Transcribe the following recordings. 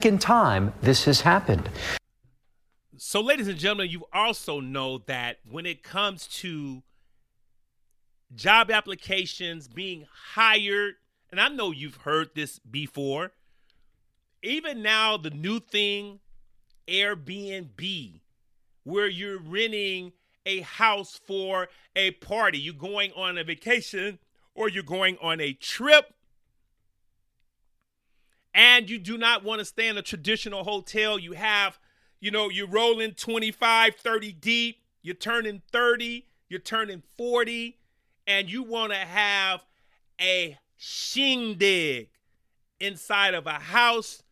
second time this has happened. So, ladies and gentlemen, you also know that when it comes to job applications being hired, and I know you've heard this before, even now, the new thing, Airbnb, where you're renting a house for a party, you're going on a vacation or you're going on a trip, and you do not want to stay in a traditional hotel. You have, you're rolling 25, 30 deep, you're turning 30, you're turning 40, and you want to have a shindig inside of a house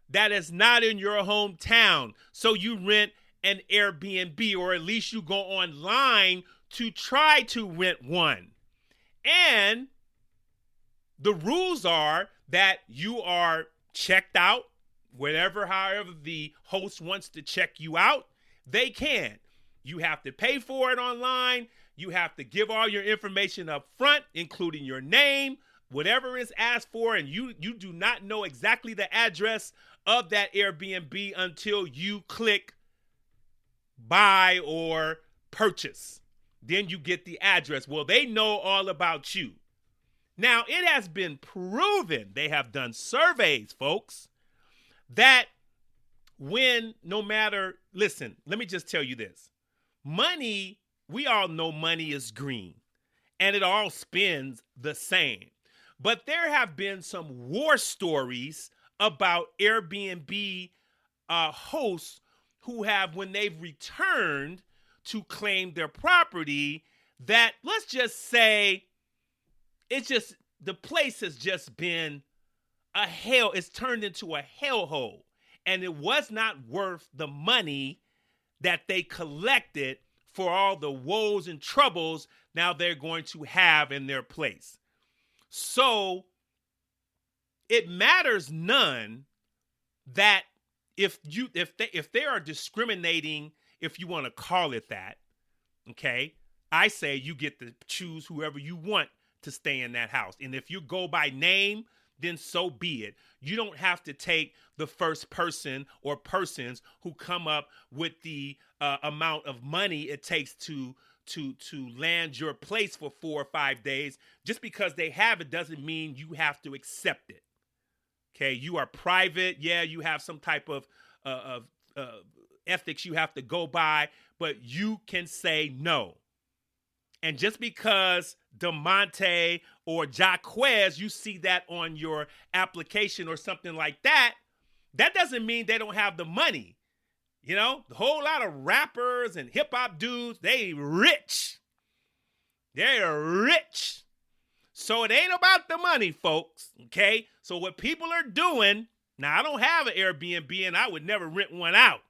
that is not in your hometown. So you rent an Airbnb, or at least you go online to try to rent one. And the rules are that you are checked out, however the host wants to check you out, they can. You have to pay for it online. You have to give all your information up front, including your name, whatever is asked for, and you do not know exactly the address of that Airbnb until you click buy or purchase. Then you get the address. Well, they know all about you. Now, it has been proven, they have done surveys, folks, that listen, let me just tell you this. Money, we all know money is green, and it all spends the same. But there have been some war stories about Airbnb hosts who have, when they've returned to claim their property, that, let's just say, the place has just been a hell. It's turned into a hellhole, and it was not worth the money that they collected for all the woes and troubles now they're going to have in their place. So it matters none that if they are discriminating, if you want to call it that, okay, I say you get to choose whoever you want to stay in that house. And if you go by name, then so be it. You don't have to take the first person or persons who come up with the amount of money it takes to land your place for 4 or 5 days. Just because they have it doesn't mean you have to accept it. Okay, you are private. Yeah, you have some type of ethics you have to go by, but you can say no. And just because DeMonte or Jaquez, you see that on your application or something like that, that doesn't mean they don't have the money. The whole lot of rappers and hip hop dudes, they rich. They're rich. So it ain't about the money, folks. Okay. So what people are doing, now I don't have an Airbnb and I would never rent one out.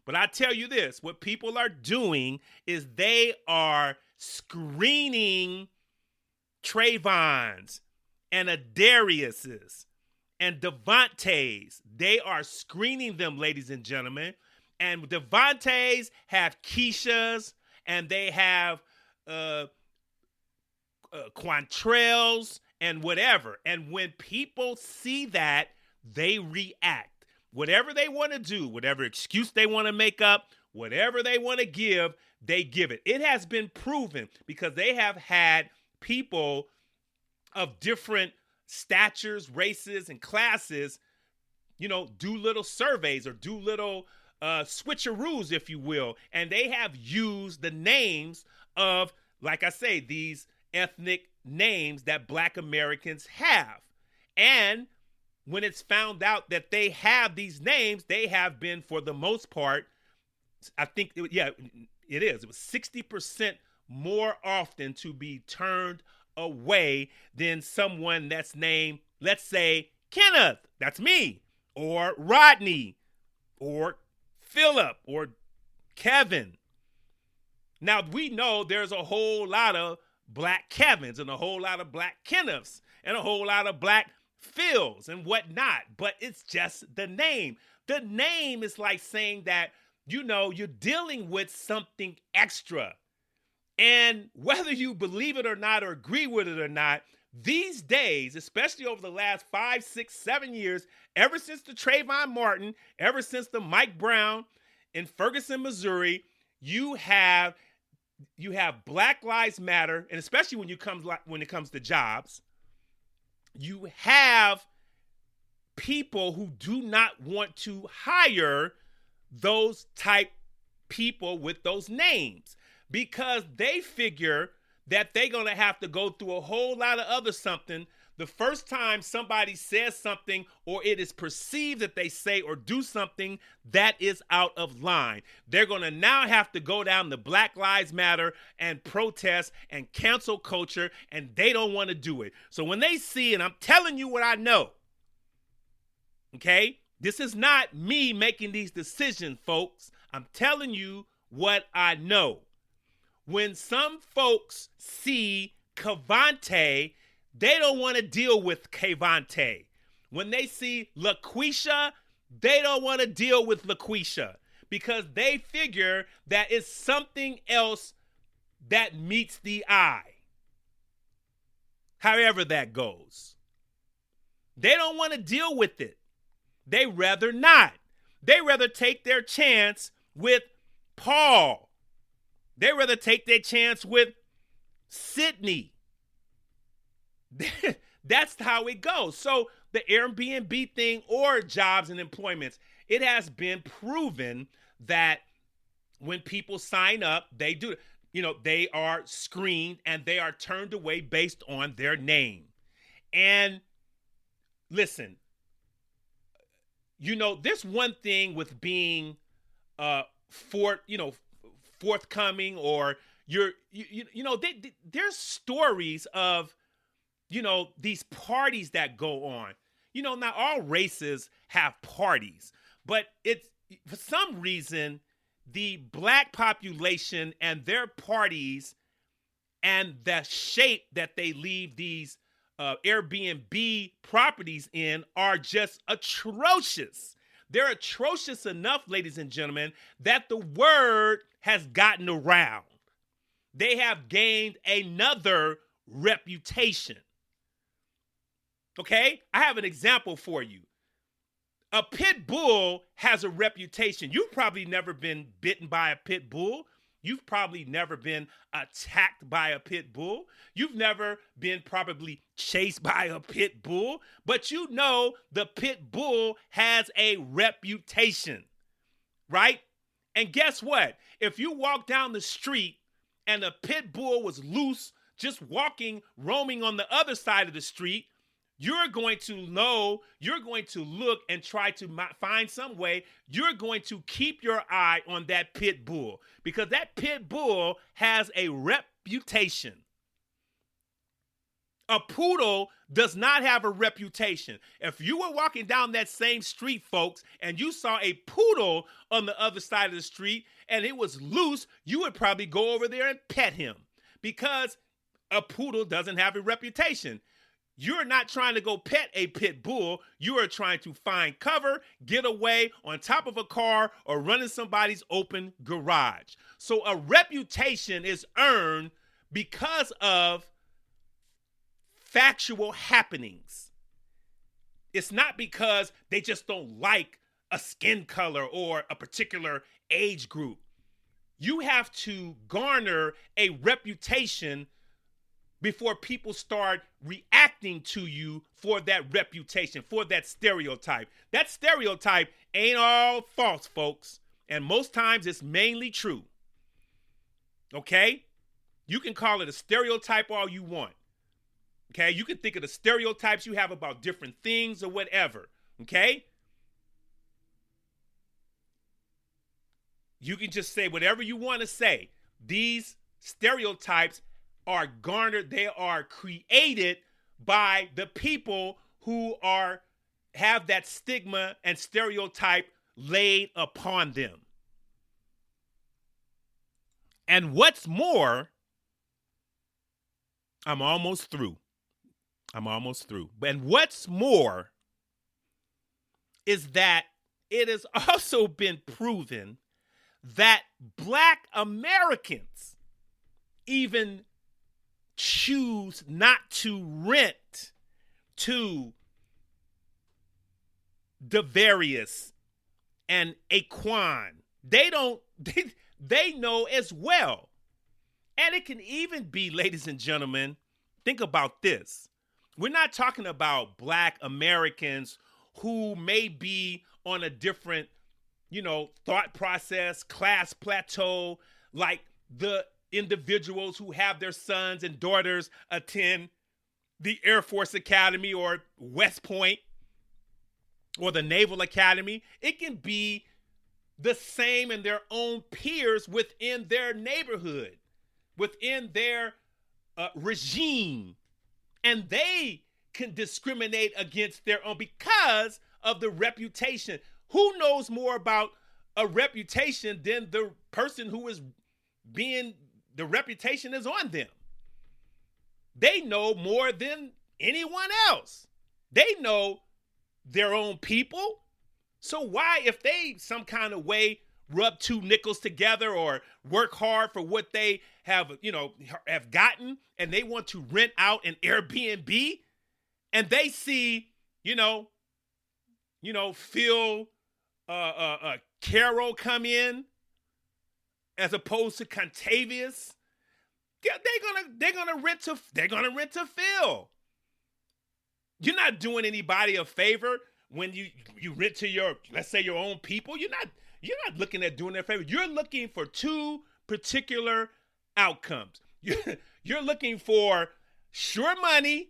But I tell you this, what people are doing is they are screening Trayvons and Adarius's and Devontae's. They are screening them, ladies and gentlemen. And Devontae's have Keisha's, and they have Quantrells and whatever. And when people see that, they react. Whatever they want to do, whatever excuse they want to make up, whatever they want to give, they give it. It has been proven because they have had people of different statures, races, and classes, do little surveys or do little switcheroos, if you will. And they have used the names of, like I say, these ethnic names that Black Americans have. And when it's found out that they have these names, they have been, for the most part, I think, it is. It was 60% more often to be turned away than someone that's named, let's say, Kenneth, that's me, or Rodney, or Philip, or Kevin. Now, we know there's a whole lot of Black Kevins and a whole lot of Black Kenneths and a whole lot of Black Phils and whatnot, but it's just the name. The name is like saying that, you're dealing with something extra. And whether you believe it or not or agree with it or not, These days, especially over the last 5, 6, 7 years, ever since the Trayvon Martin, ever since the Mike Brown in Ferguson, Missouri, you have Black Lives Matter, and especially when it comes to jobs, you have people who do not want to hire those type people with those names because they figure that they're going to have to go through a whole lot of other something the first time somebody says something or it is perceived that they say or do something that is out of line. They're going to now have to go down the Black Lives Matter and protest and cancel culture, and they don't want to do it. So when they see, and I'm telling you what I know, okay? This is not me making these decisions, folks. I'm telling you what I know. When some folks see Cavante, they don't want to deal with Cavante. When they see LaQuisha, they don't want to deal with LaQuisha because they figure that it's something else that meets the eye. However that goes. They don't want to deal with it. They rather not. They rather take their chance with Paul. They rather take their chance with Sydney. That's how it goes. So the Airbnb thing or jobs and employments, it has been proven that when people sign up, they do, they are screened and they are turned away based on their name. And listen, there's one thing with being forthcoming, or there's stories of these parties that go on. Not all races have parties, but it's for some reason the Black population and their parties and the shape that they leave these Airbnb properties in are just atrocious. They're atrocious enough, ladies and gentlemen, that the word has gotten around. They have gained another reputation. Okay? I have an example for you. A pit bull has a reputation. You've probably never been bitten by a pit bull. You've probably never been attacked by a pit bull. You've never been probably chased by a pit bull. But the pit bull has a reputation, right? And guess what? If you walk down the street and a pit bull was loose, just roaming on the other side of the street, you're going to look and try to find some way. You're going to keep your eye on that pit bull because that pit bull has a reputation. A poodle does not have a reputation. If you were walking down that same street, folks, and you saw a poodle on the other side of the street and it was loose, you would probably go over there and pet him because a poodle doesn't have a reputation. You're not trying to go pet a pit bull. You are trying to find cover, get away on top of a car, or run in somebody's open garage. So a reputation is earned because of factual happenings. It's not because they just don't like a skin color or a particular age group. You have to garner a reputation before people start reacting to you for that reputation, for that stereotype. That stereotype ain't all false, folks. And most times it's mainly true. Okay? You can call it a stereotype all you want. Okay? You can think of the stereotypes you have about different things or whatever. Okay? You can just say whatever you want to say. These stereotypes are garnered, they are created by the people who have that stigma and stereotype laid upon them. And what's more, I'm almost through. And what's more is that it has also been proven that Black Americans even choose not to rent to Devarius and Aquan. They know as well. And it can even be, ladies and gentlemen, think about this. We're not talking about Black Americans who may be on a different, thought process, class plateau, like the individuals who have their sons and daughters attend the Air Force Academy or West Point or the Naval Academy. It can be the same in their own peers within their neighborhood, within their regime. And they can discriminate against their own because of the reputation. Who knows more about a reputation than the person who is the reputation is on them? They know more than anyone else. They know their own people. So why, if they some kind of way rub two nickels together or work hard for what they have gotten, and they want to rent out an Airbnb, and they see, Phil Carroll come in as opposed to Contavious, they're gonna rent to Phil. You're not doing anybody a favor when you rent to your, let's say, your own people. You're not looking at doing their favor. You're looking for two particular outcomes. You're looking for sure money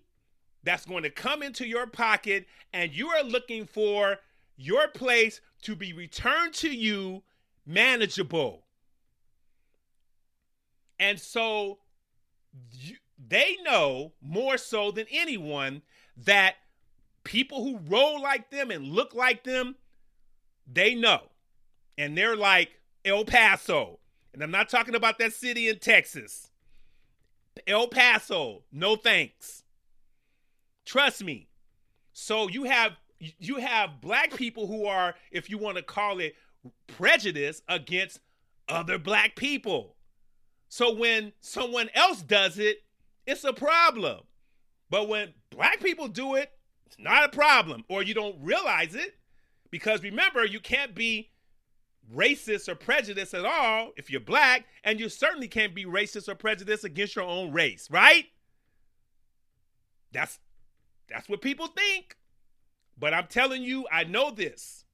that's going to come into your pocket, and you are looking for your place to be returned to you manageable. And so they know more so than anyone that people who roll like them and look like them, they know. And they're like El Paso. And I'm not talking about that city in Texas. El Paso, no thanks. Trust me. So you have Black people who are, if you want to call it, prejudice against other Black people. So when someone else does it, it's a problem. But when Black people do it, it's not a problem, or you don't realize it, because remember, you can't be racist or prejudiced at all if you're Black, and you certainly can't be racist or prejudiced against your own race, right? That's what people think. But I'm telling you, I know this.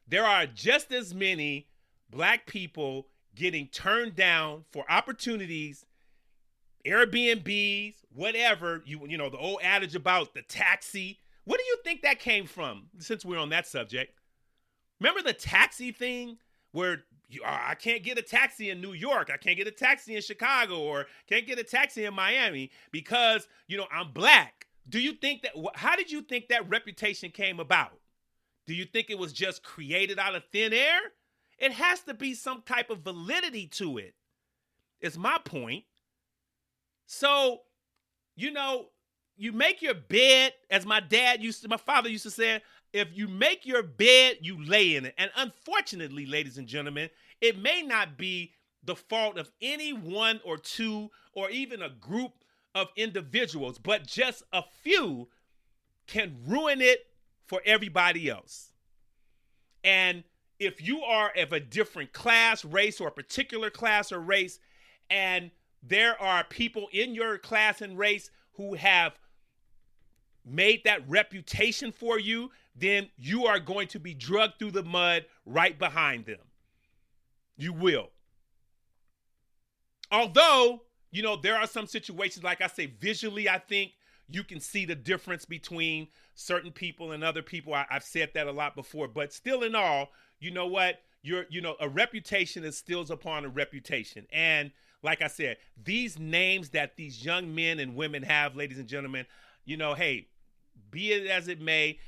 There are just as many Black people getting turned down for opportunities, Airbnbs, whatever, the old adage about the taxi. What do you think that came from, since we're on that subject? Remember the taxi thing where I can't get a taxi in New York, I can't get a taxi in Chicago, or can't get a taxi in Miami because, I'm Black. How did you think that reputation came about? Do you think it was just created out of thin air? It has to be some type of validity to it, is my point. So, you make your bed, as my father used to say, if you make your bed, you lay in it. And unfortunately, ladies and gentlemen, it may not be the fault of any one or two or even a group of individuals, but just a few can ruin it for everybody else. And if you are of a different class, race, or a particular class or race, and there are people in your class and race who have made that reputation for you, then you are going to be dragged through the mud right behind them. You will. Although, there are some situations, like I say, visually, I think you can see the difference between certain people and other people. I've said that a lot before, but still in all, you know what? A reputation is still upon a reputation. And like I said, these names that these young men and women have, ladies and gentlemen, hey, be it as it may,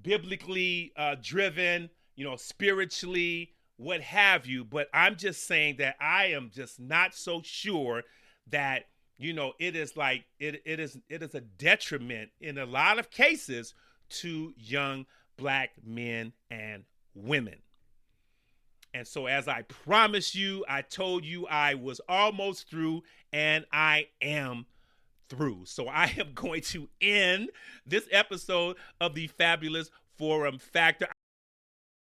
biblically driven, spiritually, what have you. But I'm just saying that I am just not so sure that, it is a detriment in a lot of cases to young Black men and women. And so, as I promised you, I told you I was almost through, and I am through. So I am going to end this episode of the Fabulous Forum Factor.